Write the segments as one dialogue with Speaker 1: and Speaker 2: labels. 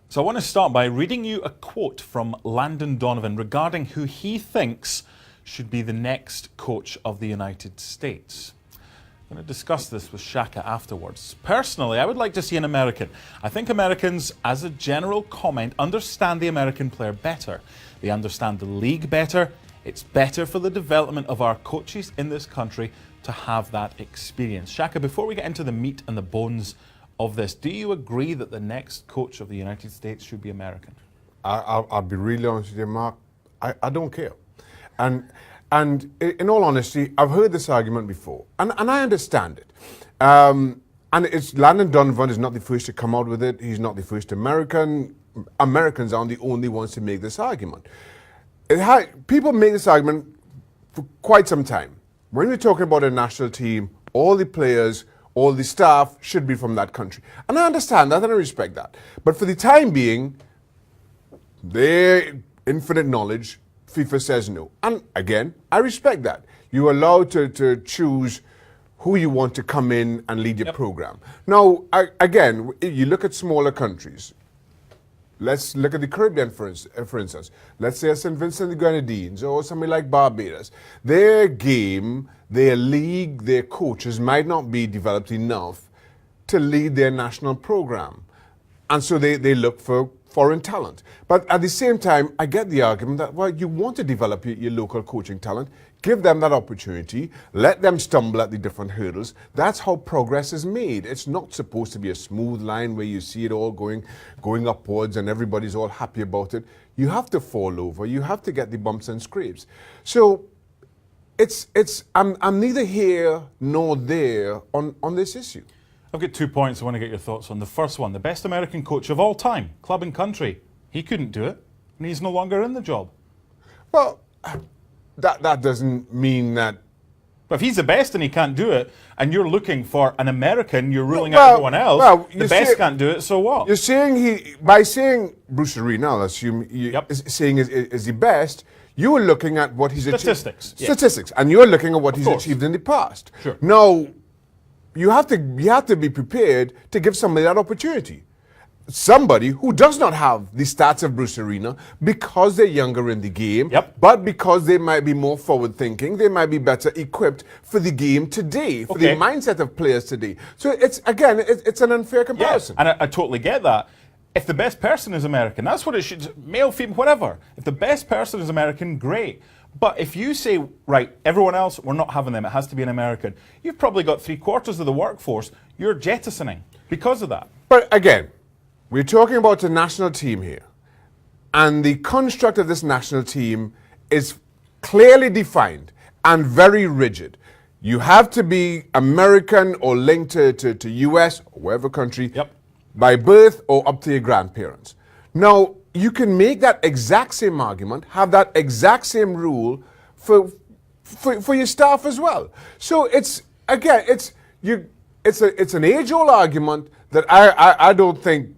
Speaker 1: So I want to start by reading you a quote from Landon Donovan regarding who he thinks should be the next coach of the United States. I'm going to discuss this with Shaka afterwards. Personally, I would like to see an American. I think Americans, as a general comment, understand the American player better. They understand the league better. It's better for the development of our coaches in this country to have that experience. Shaka, before we get into the meat and the bones of this, do you agree that the next coach of the United States should be American?
Speaker 2: I'll be really honest with you, Mark. I don't care. And in all honesty, I've heard this argument before, and I understand it. And it's Landon Donovan is not the first to come out with it. He's not the first American. Americans aren't the only ones to make this argument. People make this argument for quite some time. When we're talking about a national team, all the players, all the staff should be from that country. And I understand that and I respect that. But for the time being, their infinite knowledge, FIFA says no. And again, I respect that. You're allowed to choose who you want to come in and lead your program. Now, again, you look at smaller countries. Let's look at the Caribbean, for instance. Let's say St. Vincent and the Grenadines or something like Barbados. Their game, their league, their coaches might not be developed enough to lead their national program. And so they look for foreign talent. But at the same time, I get the argument that, well, you want to develop your local coaching talent. Give them that opportunity. Let them stumble at the different hurdles. That's how progress is made. It's not supposed to be a smooth line where you see it all going upwards and everybody's all happy about it. You have to fall over. You have to get the bumps and scrapes. So I'm neither here nor there on this issue.
Speaker 1: I've got 2 points I want to get your thoughts on. The first one, the best American coach of all time, club and country. He couldn't do it, and he's no longer in the job.
Speaker 2: Well, that doesn't mean that.
Speaker 1: But if he's the best and he can't do it, and you're looking for an American, you're ruling out everyone else. The best can't do it, so what?
Speaker 2: You're saying by saying Bruce Arena, I'll assume saying is the best. You are looking at what he's achieved. Statistics, and you're looking at what he's achieved in the past.
Speaker 1: Sure.
Speaker 2: Now, you have to be prepared to give somebody that opportunity. Somebody who does not have the stats of Bruce Arena because they're younger in the game, but because they might be more forward thinking, they might be better equipped for the game today, for the mindset of players today. So it's an unfair comparison.
Speaker 1: Yeah, and I totally get that. If the best person is American, that's what it should, male, female, whatever. If the best person is American, great. But if you say, right, everyone else, we're not having them, it has to be an American, you've probably got 3/4 of the workforce you're jettisoning because of that.
Speaker 2: But again, we're talking about a national team here. And the construct of this national team is clearly defined and very rigid. You have to be American or linked to US or whatever country by birth or up to your grandparents. Now, you can make that exact same argument, have that exact same rule for your staff as well. So it's an age-old argument that I don't think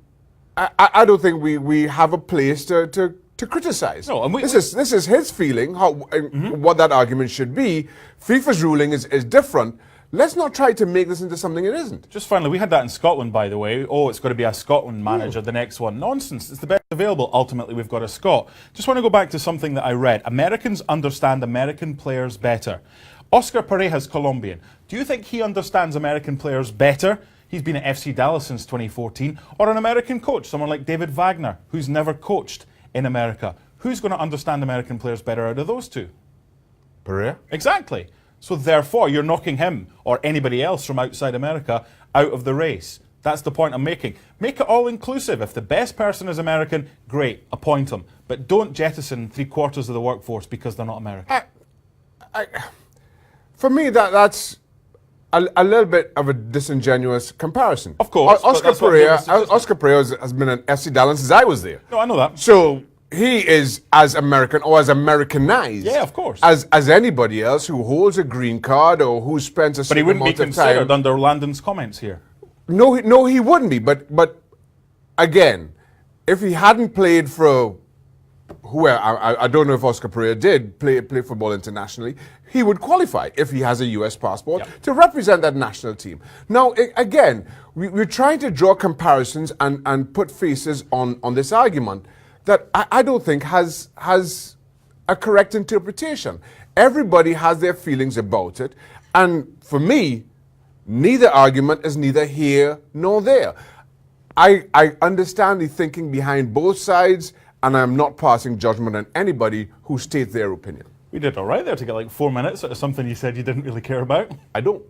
Speaker 2: we have a place to criticize.
Speaker 1: No, and
Speaker 2: this is his feeling what that argument should be. FIFA's ruling is different. Let's not try to make this into something it isn't.
Speaker 1: Just finally, we had that in Scotland, by the way. Oh, it's got to be a Scotland manager, the next one. Nonsense. It's the best available. Ultimately, we've got a Scot. Just want to go back to something that I read. Americans understand American players better. Oscar Pareja's Colombian. Do you think he understands American players better? He's been at FC Dallas since 2014. Or an American coach, someone like David Wagner, who's never coached in America. Who's going to understand American players better out of those two?
Speaker 2: Pareja?
Speaker 1: Exactly. So therefore, you're knocking him or anybody else from outside America out of the race. That's the point I'm making. Make it all inclusive. If the best person is American, great, appoint them. But don't jettison 3/4 of the workforce because they're not American.
Speaker 2: For me, that's a little bit of a disingenuous comparison.
Speaker 1: Of course.
Speaker 2: Oscar Pareja has been an FC Dallas since I was there.
Speaker 1: No, I know that.
Speaker 2: So he is as American or as Americanized,
Speaker 1: of course,
Speaker 2: as anybody else who holds a green card or who spends a certain amount of time.
Speaker 1: But he wouldn't be considered under Landon's comments here.
Speaker 2: No, he wouldn't be. But again, if he hadn't played for I don't know if Oscar Pereira did play football internationally, he would qualify if he has a US passport to represent that national team. Now, again, we're trying to draw comparisons and put faces on this argument that I don't think has a correct interpretation. Everybody has their feelings about it, and for me, neither argument is neither here nor there. I understand the thinking behind both sides, and I'm not passing judgment on anybody who states their opinion.
Speaker 1: We did all right there to get like 4 minutes out of something you said you didn't really care about.
Speaker 2: I don't.